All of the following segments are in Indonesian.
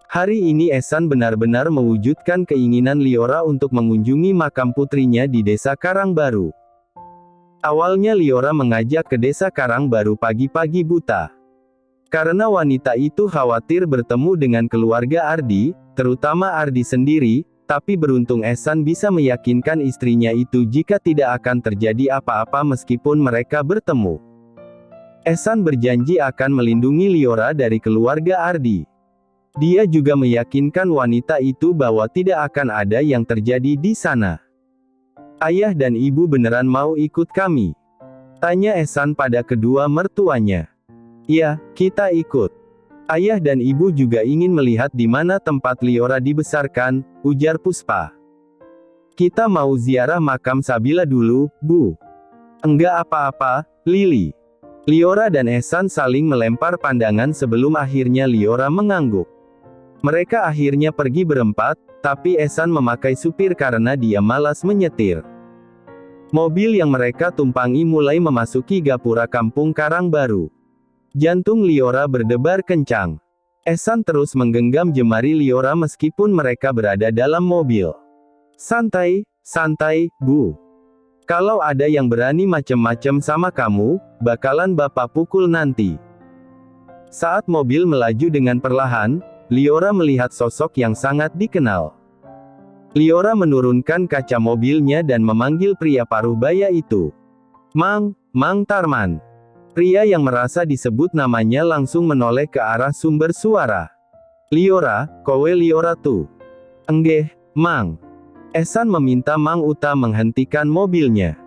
Hari ini Ehsan benar-benar mewujudkan keinginan Liora untuk mengunjungi makam putrinya di desa Karangbaru. Awalnya Liora mengajak ke desa Karangbaru pagi-pagi buta. Karena wanita itu khawatir bertemu dengan keluarga Ardi, terutama Ardi sendiri, tapi beruntung Ehsan bisa meyakinkan istrinya itu jika tidak akan terjadi apa-apa meskipun mereka bertemu. Ehsan berjanji akan melindungi Liora dari keluarga Ardi. Dia juga meyakinkan wanita itu bahwa tidak akan ada yang terjadi di sana. Ayah dan ibu beneran mau ikut kami? Tanya Ehsan pada kedua mertuanya. Ya, kita ikut. Ayah dan ibu juga ingin melihat di mana tempat Liora dibesarkan, ujar Puspa. Kita mau ziarah makam Sabila dulu, Bu. Enggak apa-apa, Lili. Liora dan Ehsan saling melempar pandangan sebelum akhirnya Liora mengangguk. Mereka akhirnya pergi berempat, tapi Ehsan memakai supir karena dia malas menyetir. Mobil yang mereka tumpangi mulai memasuki gapura kampung Karangbaru. Jantung Liora berdebar kencang. Ehsan terus menggenggam jemari Liora meskipun mereka berada dalam mobil. Santai, santai, Bu. Kalau ada yang berani macem-macem sama kamu, bakalan Bapak pukul nanti. Saat mobil melaju dengan perlahan, Liora melihat sosok yang sangat dikenal. Liora menurunkan kaca mobilnya dan memanggil pria paruh-baya itu. Mang Tarman. Pria yang merasa disebut namanya langsung menoleh ke arah sumber suara. Liora, kowe Liora tuh. Enggeh, Mang. Ehsan meminta Mang Uta menghentikan mobilnya.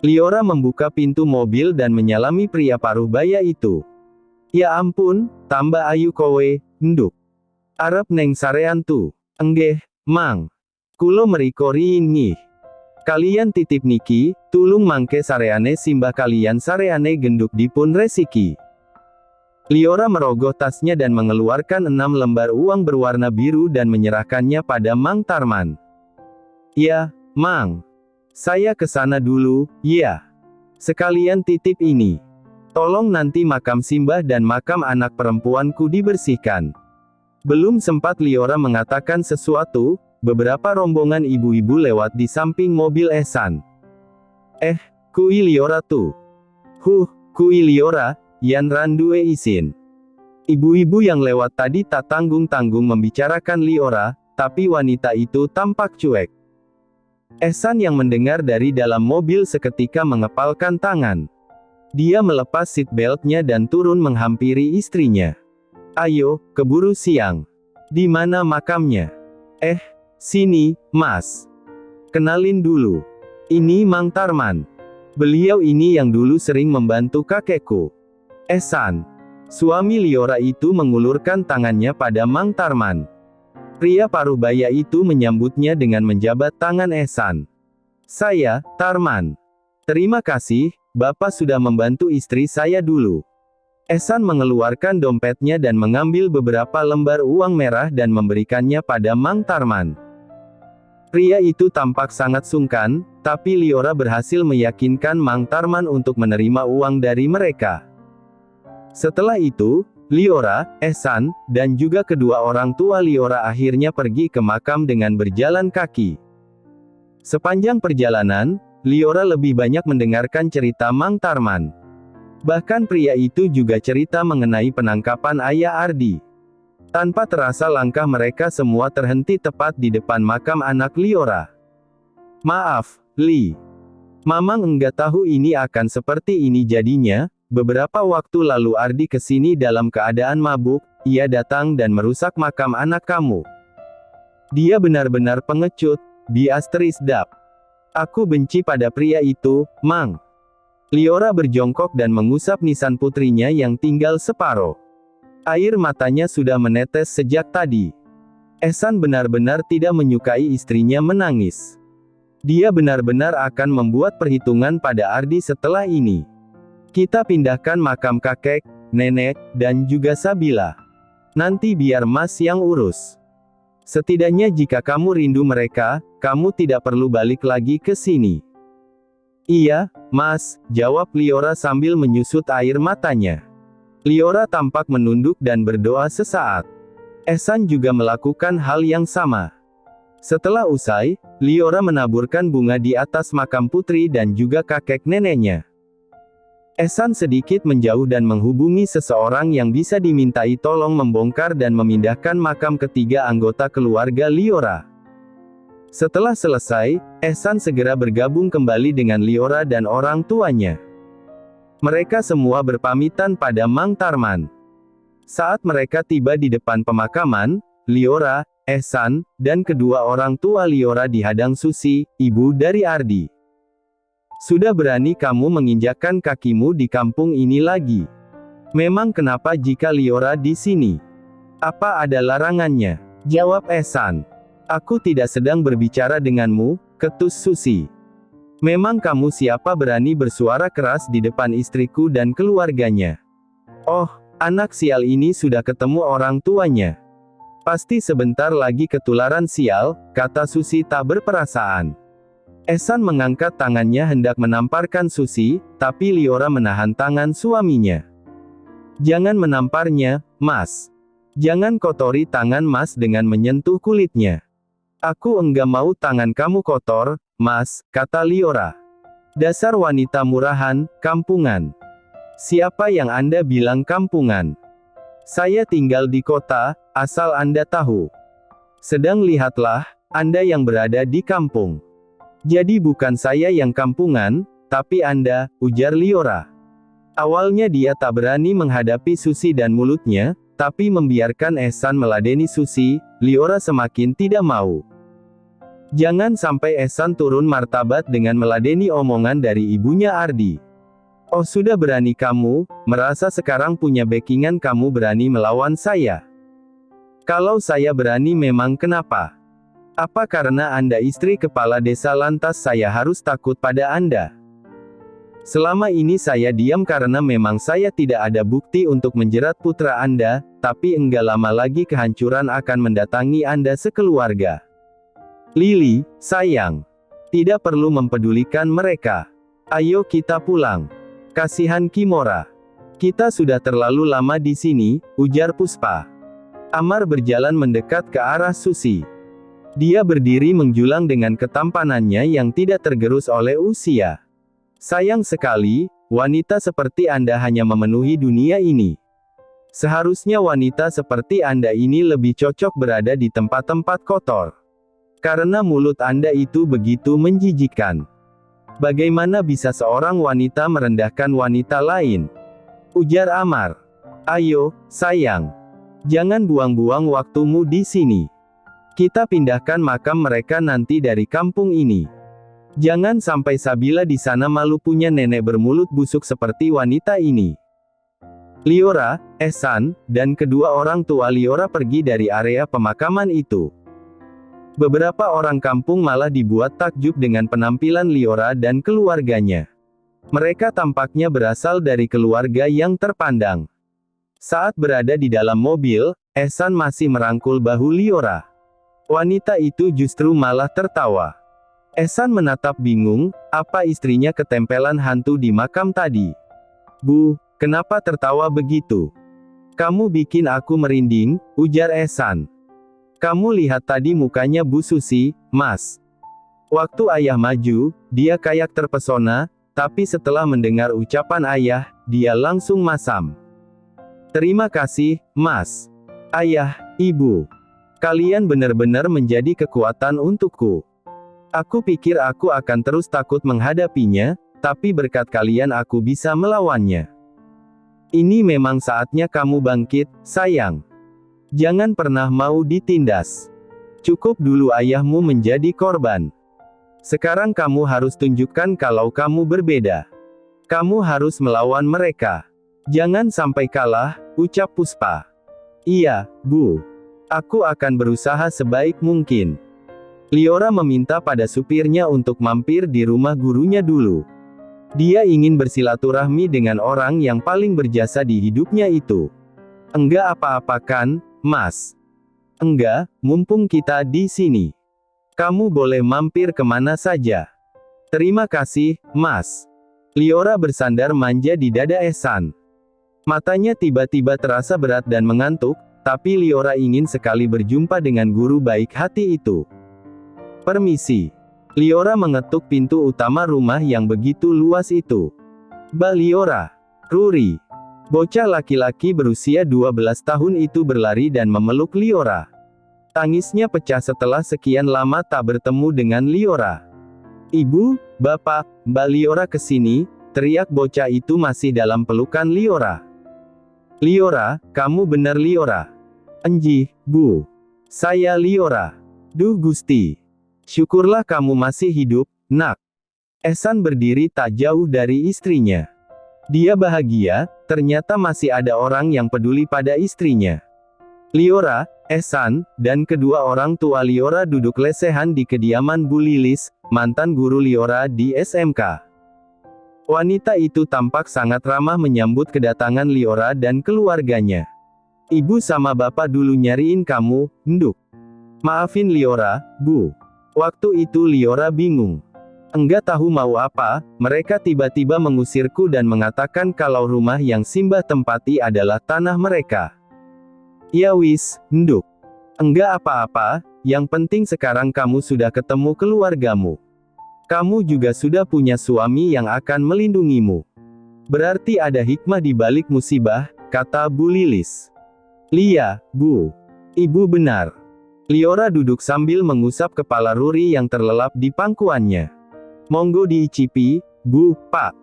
Liora membuka pintu mobil dan menyalami pria paruh-baya itu. Ya ampun, tambah ayu kowe, nduk. Arep neng sarean tuh. Enggeh, Mang. Kulo merikori ngih. Kalian titip niki, tulung mangke sareane simbah kalian sareane genduk dipun resiki. Liora merogoh tasnya dan mengeluarkan 6 lembar uang berwarna biru dan menyerahkannya pada Mang Tarman. Ya, Mang. Saya kesana dulu, ya. Sekalian titip ini. Tolong nanti makam simbah dan makam anak perempuanku dibersihkan. Belum sempat Liora mengatakan sesuatu, beberapa rombongan ibu-ibu lewat di samping mobil Ehsan. Kui Liora tuh. Kui Liora, Yan Randue izin. Ibu-ibu yang lewat tadi tak tanggung-tanggung membicarakan Liora, tapi wanita itu tampak cuek. Ehsan yang mendengar dari dalam mobil seketika mengepalkan tangan. Dia melepas seatbeltnya dan turun menghampiri istrinya. Ayo, keburu siang. Di mana makamnya? Sini, Mas. Kenalin dulu. Ini Mang Tarman. Beliau ini yang dulu sering membantu kakekku. Ehsan. Suami Liora itu mengulurkan tangannya pada Mang Tarman. Pria paruh-baya itu menyambutnya dengan menjabat tangan Ehsan. Saya, Tarman. Terima kasih, Bapak sudah membantu istri saya dulu. Ehsan mengeluarkan dompetnya dan mengambil beberapa lembar uang merah dan memberikannya pada Mang Tarman. Pria itu tampak sangat sungkan, tapi Liora berhasil meyakinkan Mang Tarman untuk menerima uang dari mereka. Setelah itu, Liora, Ehsan, dan juga kedua orang tua Liora akhirnya pergi ke makam dengan berjalan kaki. Sepanjang perjalanan, Liora lebih banyak mendengarkan cerita Mang Tarman. Bahkan pria itu juga cerita mengenai penangkapan ayah Ardi. Tanpa terasa langkah mereka semua terhenti tepat di depan makam anak Liora. Maaf, Li. Mamang enggak tahu ini akan seperti ini jadinya. Beberapa waktu lalu Ardi kesini dalam keadaan mabuk, ia datang dan merusak makam anak kamu. Dia benar-benar pengecut, biastrisdap. Aku benci pada pria itu, Mang. Liora berjongkok dan mengusap nisan putrinya yang tinggal separuh. Air matanya sudah menetes sejak tadi. Ehsan benar-benar tidak menyukai istrinya menangis. Dia benar-benar akan membuat perhitungan pada Ardi setelah ini. Kita pindahkan makam kakek, nenek, dan juga Sabila. Nanti biar Mas yang urus. Setidaknya jika kamu rindu mereka, kamu tidak perlu balik lagi ke sini. Iya, Mas, jawab Liora sambil menyusut air matanya. Liora tampak menunduk dan berdoa sesaat. Ehsan juga melakukan hal yang sama. Setelah usai, Liora menaburkan bunga di atas makam putri dan juga kakek neneknya. Ehsan sedikit menjauh dan menghubungi seseorang yang bisa dimintai tolong membongkar dan memindahkan makam ketiga anggota keluarga Liora. Setelah selesai, Ehsan segera bergabung kembali dengan Liora dan orang tuanya. Mereka semua berpamitan pada Mang Tarman. Saat mereka tiba di depan pemakaman, Liora, Ehsan, dan kedua orang tua Liora dihadang Susi, ibu dari Ardi. Sudah berani kamu menginjakkan kakimu di kampung ini lagi? Memang kenapa jika Liora di sini? Apa ada larangannya? Jawab Ehsan. Aku tidak sedang berbicara denganmu, ketus Susi. Memang kamu siapa berani bersuara keras di depan istriku dan keluarganya? Oh, anak sial ini sudah ketemu orang tuanya. Pasti sebentar lagi ketularan sial, kata Susi tak berperasaan. Ehsan mengangkat tangannya hendak menamparkan Susi, tapi Liora menahan tangan suaminya. Jangan menamparnya, Mas. Jangan kotori tangan Mas dengan menyentuh kulitnya. Aku enggak mau tangan kamu kotor, Mas, kata Liora. Dasar wanita murahan, kampungan. Siapa yang Anda bilang kampungan? Saya tinggal di kota, asal Anda tahu. Sedang lihatlah, Anda yang berada di kampung. Jadi bukan saya yang kampungan, tapi Anda, ujar Liora. Awalnya dia tak berani menghadapi Susi dan mulutnya, tapi membiarkan Ehsan meladeni Susi, Liora semakin tidak mau. Jangan sampai Ehsan turun martabat dengan meladeni omongan dari ibunya Ardi. Oh sudah berani kamu, merasa sekarang punya backingan kamu berani melawan saya. Kalau saya berani memang kenapa? Apa karena Anda istri kepala desa lantas saya harus takut pada Anda? Selama ini saya diam karena memang saya tidak ada bukti untuk menjerat putra Anda, tapi enggak lama lagi kehancuran akan mendatangi Anda sekeluarga. Lili, sayang. Tidak perlu mempedulikan mereka. Ayo kita pulang. Kasihan Kimora. Kita sudah terlalu lama di sini, ujar Puspa. Amar berjalan mendekat ke arah Susi. Dia berdiri menjulang dengan ketampanannya yang tidak tergerus oleh usia. Sayang sekali, wanita seperti Anda hanya memenuhi dunia ini. Seharusnya wanita seperti Anda ini lebih cocok berada di tempat-tempat kotor. Karena mulut Anda itu begitu menjijikkan. Bagaimana bisa seorang wanita merendahkan wanita lain? Ujar Amar. Ayo, sayang. Jangan buang-buang waktumu di sini. Kita pindahkan makam mereka nanti dari kampung ini. Jangan sampai Sabila di sana malu punya nenek bermulut busuk seperti wanita ini. Liora, Ehsan, dan kedua orang tua Liora pergi dari area pemakaman itu. Beberapa orang kampung malah dibuat takjub dengan penampilan Liora dan keluarganya. Mereka tampaknya berasal dari keluarga yang terpandang. Saat berada di dalam mobil, Ehsan masih merangkul bahu Liora. Wanita itu justru malah tertawa. Ehsan menatap bingung, apa istrinya ketempelan hantu di makam tadi? Bu, kenapa tertawa begitu? Kamu bikin aku merinding, ujar Ehsan. Kamu lihat tadi mukanya Bu Susi, Mas. Waktu ayah maju, dia kayak terpesona, tapi setelah mendengar ucapan ayah, dia langsung masam. Terima kasih, Mas. Ayah, Ibu. Kalian benar-benar menjadi kekuatan untukku. Aku pikir aku akan terus takut menghadapinya, tapi berkat kalian aku bisa melawannya. Ini memang saatnya kamu bangkit, sayang. Jangan pernah mau ditindas. Cukup dulu ayahmu menjadi korban. Sekarang kamu harus tunjukkan kalau kamu berbeda. Kamu harus melawan mereka. Jangan sampai kalah, ucap Puspa. Iya, Bu. Aku akan berusaha sebaik mungkin. Liora meminta pada supirnya untuk mampir di rumah gurunya dulu. Dia ingin bersilaturahmi dengan orang yang paling berjasa di hidupnya itu. Enggak apa-apa kan, Mas? Enggak, mumpung kita di sini. Kamu boleh mampir kemana saja. Terima kasih, Mas. Liora bersandar manja di dada Ehsan. Matanya tiba-tiba terasa berat dan mengantuk, tapi Liora ingin sekali berjumpa dengan guru baik hati itu. Permisi. Liora mengetuk pintu utama rumah yang begitu luas itu. Mbak Liora. Ruri. Bocah laki-laki berusia 12 tahun itu berlari dan memeluk Liora. Tangisnya pecah setelah sekian lama tak bertemu dengan Liora. Ibu, Bapak, Mbak Liora kesini, teriak bocah itu masih dalam pelukan Liora. Liora, kamu benar Liora. Enjih, Bu. Saya Liora. Duh Gusti. Syukurlah kamu masih hidup, nak. Ehsan berdiri tak jauh dari istrinya. Dia bahagia, ternyata masih ada orang yang peduli pada istrinya. Liora, Ehsan, dan kedua orang tua Liora duduk lesehan di kediaman Bu Lilis, mantan guru Liora di SMK. Wanita itu tampak sangat ramah menyambut kedatangan Liora dan keluarganya. Ibu sama bapak dulu nyariin kamu, nduk. Maafin Liora, Bu. Waktu itu Liora bingung. Enggak tahu mau apa, mereka tiba-tiba mengusirku dan mengatakan kalau rumah yang Simbah tempati adalah tanah mereka. Ya wis, nduk. Enggak apa-apa, yang penting sekarang kamu sudah ketemu keluargamu. Kamu juga sudah punya suami yang akan melindungimu. Berarti ada hikmah di balik musibah, kata Bu Lilis. Lia, Bu. Ibu benar. Liora duduk sambil mengusap kepala Ruri yang terlelap di pangkuannya. Monggo diicipi, Bu, Pak.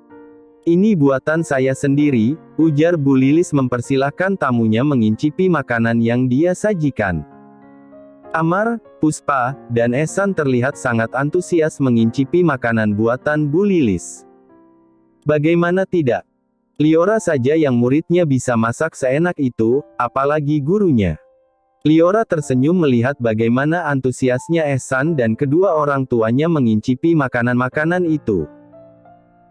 Ini buatan saya sendiri, ujar Bu Lilis mempersilahkan tamunya mengincipi makanan yang dia sajikan. Amar, Puspa, dan Ehsan terlihat sangat antusias mengincipi makanan buatan Bu Lilis. Bagaimana tidak? Liora saja yang muridnya bisa masak seenak itu, apalagi gurunya. Liora tersenyum melihat bagaimana antusiasnya Ehsan dan kedua orang tuanya mengincipi makanan-makanan itu.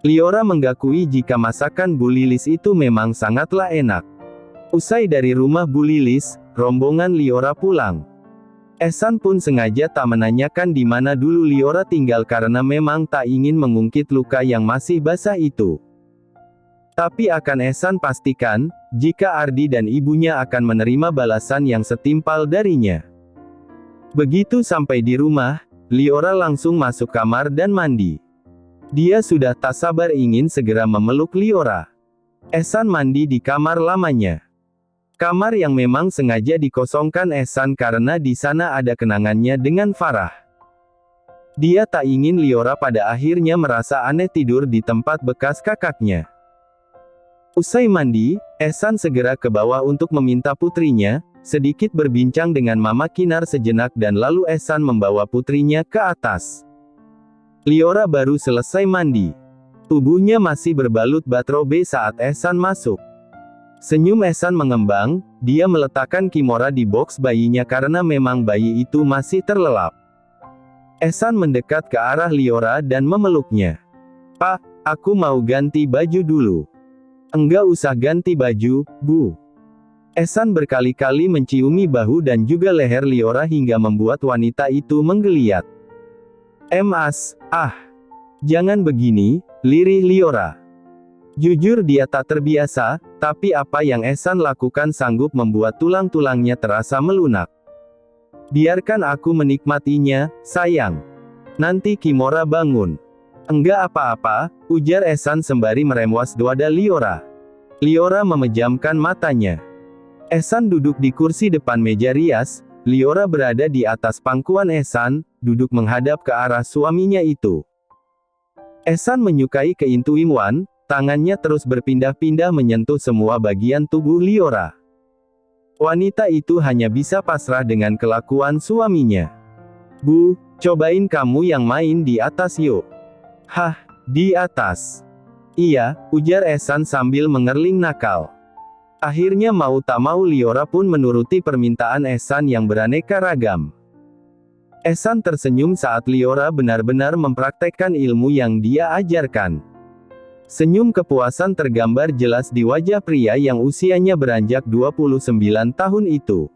Liora menggakui jika masakan Bu Lilis itu memang sangatlah enak. Usai dari rumah Bu Lilis, rombongan Liora pulang. Ehsan pun sengaja tak menanyakan di mana dulu Liora tinggal karena memang tak ingin mengungkit luka yang masih basah itu. Tapi akan Ehsan pastikan, jika Ardi dan ibunya akan menerima balasan yang setimpal darinya. Begitu sampai di rumah, Liora langsung masuk kamar dan mandi. Dia sudah tak sabar ingin segera memeluk Liora. Ehsan mandi di kamar lamanya. Kamar yang memang sengaja dikosongkan Ehsan karena di sana ada kenangannya dengan Farah. Dia tak ingin Liora pada akhirnya merasa aneh tidur di tempat bekas kakaknya. Usai mandi, Ehsan segera ke bawah untuk meminta putrinya, sedikit berbincang dengan Mama Kinar sejenak dan lalu Ehsan membawa putrinya ke atas. Liora baru selesai mandi. Tubuhnya masih berbalut batrobe saat Ehsan masuk. Senyum Ehsan mengembang, dia meletakkan Kimora di box bayinya karena memang bayi itu masih terlelap. Ehsan mendekat ke arah Liora dan memeluknya. Pak, aku mau ganti baju dulu. Enggak usah ganti baju, Bu. Ehsan berkali-kali menciumi bahu dan juga leher Liora hingga membuat wanita itu menggeliat. Jangan begini, lirih Liora. Jujur dia tak terbiasa, tapi apa yang Ehsan lakukan sanggup membuat tulang-tulangnya terasa melunak. Biarkan aku menikmatinya, sayang. Nanti Kimora bangun. Enggak apa-apa, ujar Ehsan sembari meremwas dada Liora. Liora memejamkan matanya. Ehsan duduk di kursi depan meja rias, Liora berada di atas pangkuan Ehsan, duduk menghadap ke arah suaminya itu. Ehsan menyukai keintuimuan. Tangannya terus berpindah-pindah menyentuh semua bagian tubuh Liora. Wanita itu hanya bisa pasrah dengan kelakuan suaminya. Bu, cobain kamu yang main di atas yuk. Hah, di atas? Iya, ujar Ehsan sambil mengerling nakal. Akhirnya mau tak mau Liora pun menuruti permintaan Ehsan yang beraneka ragam. Ehsan tersenyum saat Liora benar-benar mempraktekkan ilmu yang dia ajarkan. Senyum kepuasan tergambar jelas di wajah pria yang usianya beranjak 29 tahun itu.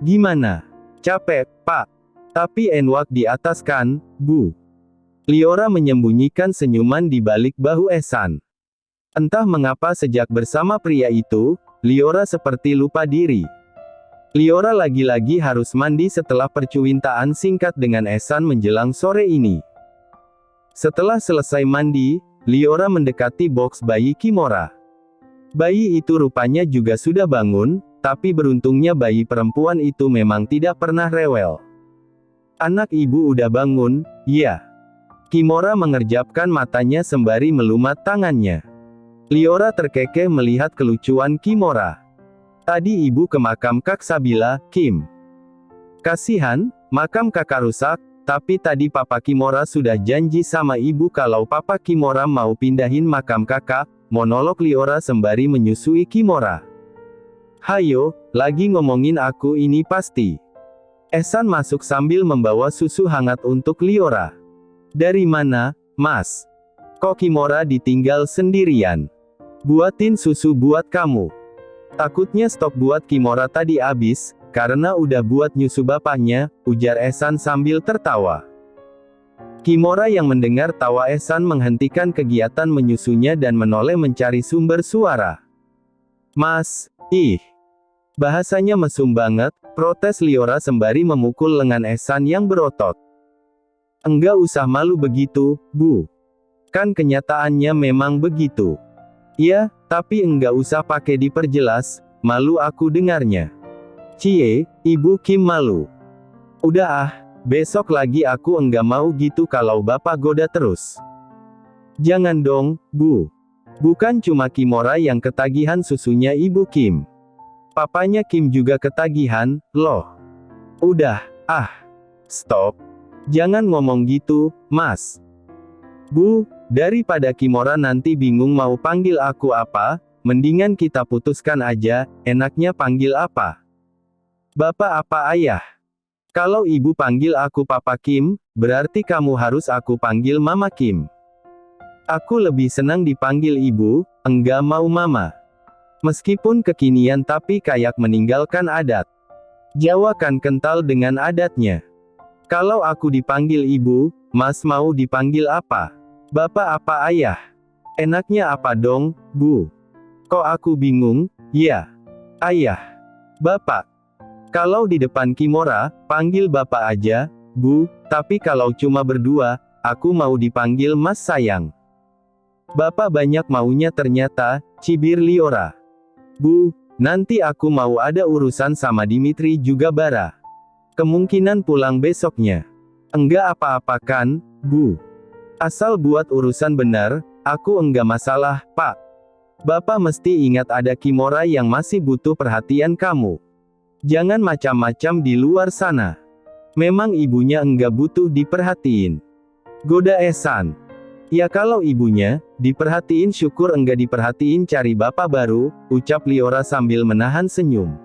Gimana? Capek, Pak? Tapi enak di atas kan, Bu? Liora menyembunyikan senyuman di balik bahu Ehsan. Entah mengapa sejak bersama pria itu, Liora seperti lupa diri. Liora lagi-lagi harus mandi setelah percuintaan singkat dengan Ehsan menjelang sore ini. Setelah selesai mandi, Liora mendekati box bayi Kimora. Bayi itu rupanya juga sudah bangun, tapi beruntungnya bayi perempuan itu memang tidak pernah rewel. Anak ibu udah bangun, ya. Kimora mengerjapkan matanya sembari melumat tangannya. Liora terkekeh melihat kelucuan Kimora. Tadi ibu ke makam Kak Sabila, Kim. Kasihan, makam kakak rusak, tapi tadi papa Kimora sudah janji sama ibu kalau papa Kimora mau pindahin makam kakak, monolog Liora sembari menyusui Kimora. Hayo, lagi ngomongin aku ini pasti. Ehsan masuk sambil membawa susu hangat untuk Liora. Dari mana, Mas? Kok Kimora ditinggal sendirian? Buatin susu buat kamu. Takutnya stok buat Kimora tadi habis, karena udah buat nyusu bapaknya, ujar Ehsan sambil tertawa. Kimora yang mendengar tawa Ehsan menghentikan kegiatan menyusunya dan menoleh mencari sumber suara. Mas, bahasanya mesum banget, protes Liora sembari memukul lengan Ehsan yang berotot. Enggak usah malu begitu, Bu. Kan kenyataannya memang begitu. Ya, tapi enggak usah pakai diperjelas, malu aku dengarnya. Cie, Ibu Kim malu. Udah besok lagi aku enggak mau gitu kalau Bapak goda terus. Jangan dong, Bu. Bukan cuma Kimora yang ketagihan susunya Ibu Kim. Papanya Kim juga ketagihan, loh. Udah, stop. Jangan ngomong gitu, Mas. Bu, daripada Kimora nanti bingung mau panggil aku apa, mendingan kita putuskan aja, enaknya panggil apa? Bapak apa Ayah? Kalau Ibu panggil aku Papa Kim, berarti kamu harus aku panggil Mama Kim. Aku lebih senang dipanggil Ibu, enggak mau Mama. Meskipun kekinian tapi kayak meninggalkan adat. Jawa kan kental dengan adatnya. Kalau aku dipanggil Ibu, Mas mau dipanggil apa? Bapak apa Ayah? Enaknya apa dong, Bu? Kok aku bingung, ya? Ayah. Bapak. Kalau di depan Kimora, panggil Bapak aja, Bu, tapi kalau cuma berdua, aku mau dipanggil Mas sayang. Bapak banyak maunya ternyata, cibir Liora. Bu, nanti aku mau ada urusan sama Dimitri juga Bara. Kemungkinan pulang besoknya. Enggak apa-apa kan, Bu? Asal buat urusan benar, aku enggak masalah, Pak. Bapak mesti ingat ada Kimora yang masih butuh perhatian kamu. Jangan macam-macam di luar sana. Memang ibunya enggak butuh diperhatiin. Goda Ehsan. Ya kalau ibunya, diperhatiin syukur enggak diperhatiin cari bapak baru, ucap Liora sambil menahan senyum.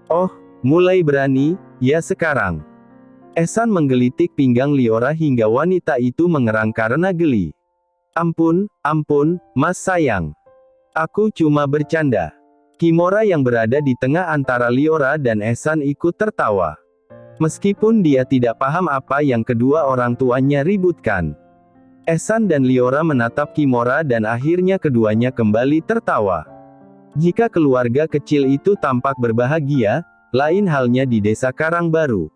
Oh, mulai berani, ya sekarang. Ehsan menggelitik pinggang Liora hingga wanita itu mengerang karena geli. Ampun, Mas sayang. Aku cuma bercanda. Kimora yang berada di tengah antara Liora dan Ehsan ikut tertawa. Meskipun dia tidak paham apa yang kedua orang tuanya ributkan. Ehsan dan Liora menatap Kimora dan akhirnya keduanya kembali tertawa. Jika keluarga kecil itu tampak berbahagia, lain halnya di desa Karangbaru.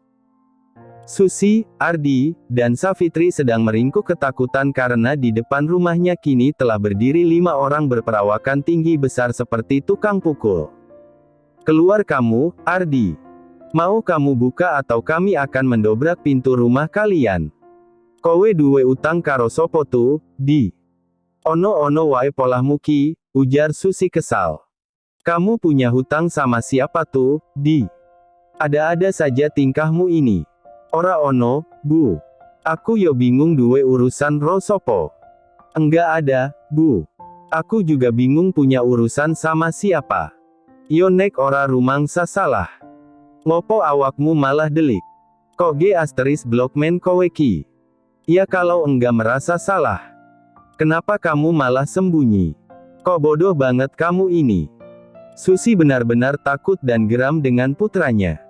Susi, Ardi, dan Savitri sedang meringkuk ketakutan karena di depan rumahnya kini telah berdiri 5 orang berperawakan tinggi besar seperti tukang pukul. Keluar kamu, Ardi. Mau kamu buka atau kami akan mendobrak pintu rumah kalian. Kowe duwe utang karo sopo tu, Di. Ono wae polah muki, ujar Susi kesal. Kamu punya hutang sama siapa tuh, Di? Ada-ada saja tingkahmu ini. Ora ono, Bu. Aku yo bingung duwe urusan ro sopo. Enggak ada, Bu. Aku juga bingung punya urusan sama siapa. Yo nek ora rumangsa salah. Ngopo awakmu malah delik? Kok ge asteris blokmen kowe ki? Ya kalau enggak merasa salah. Kenapa kamu malah sembunyi? Kok bodoh banget kamu ini? Susi benar-benar takut dan geram dengan putranya.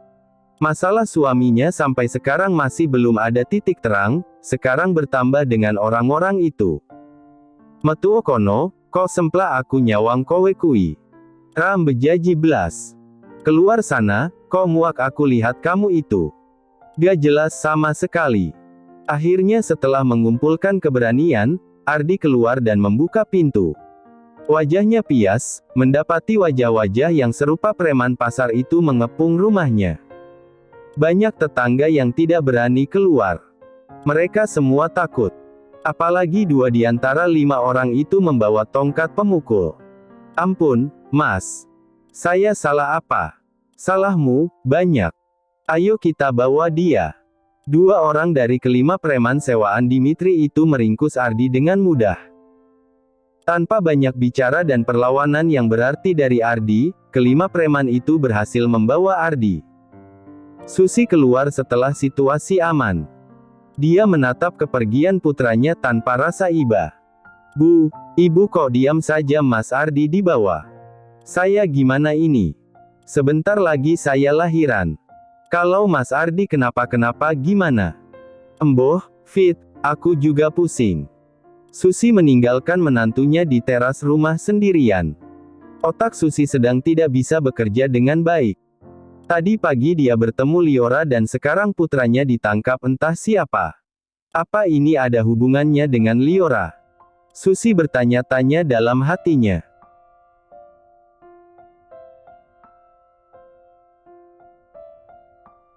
Masalah suaminya sampai sekarang masih belum ada titik terang, sekarang bertambah dengan orang-orang itu. Metu kono, kok sempla aku nyawang kowe kui. Ram bejaji blas. Keluar sana, kok muak aku lihat kamu itu. Gak jelas sama sekali. Akhirnya setelah mengumpulkan keberanian, Ardi keluar dan membuka pintu. Wajahnya pias, mendapati wajah-wajah yang serupa preman pasar itu mengepung rumahnya. Banyak tetangga yang tidak berani keluar. Mereka semua takut. Apalagi 2 di antara 5 orang itu membawa tongkat pemukul. Ampun, Mas. Saya salah apa? Salahmu, banyak. Ayo kita bawa dia. 2 orang dari kelima preman sewaan Dimitri itu meringkus Ardi dengan mudah. Tanpa banyak bicara dan perlawanan yang berarti dari Ardi, kelima preman itu berhasil membawa Ardi. Susi keluar setelah situasi aman. Dia menatap kepergian putranya tanpa rasa iba. Bu, ibu kok diam saja, Mas Ardi dibawa. Saya gimana ini? Sebentar lagi saya lahiran. Kalau Mas Ardi kenapa-kenapa gimana? Emboh, Fit, aku juga pusing. Susi meninggalkan menantunya di teras rumah sendirian. Otak Susi sedang tidak bisa bekerja dengan baik. Tadi pagi dia bertemu Liora dan sekarang putranya ditangkap entah siapa. Apa ini ada hubungannya dengan Liora? Susi bertanya-tanya dalam hatinya.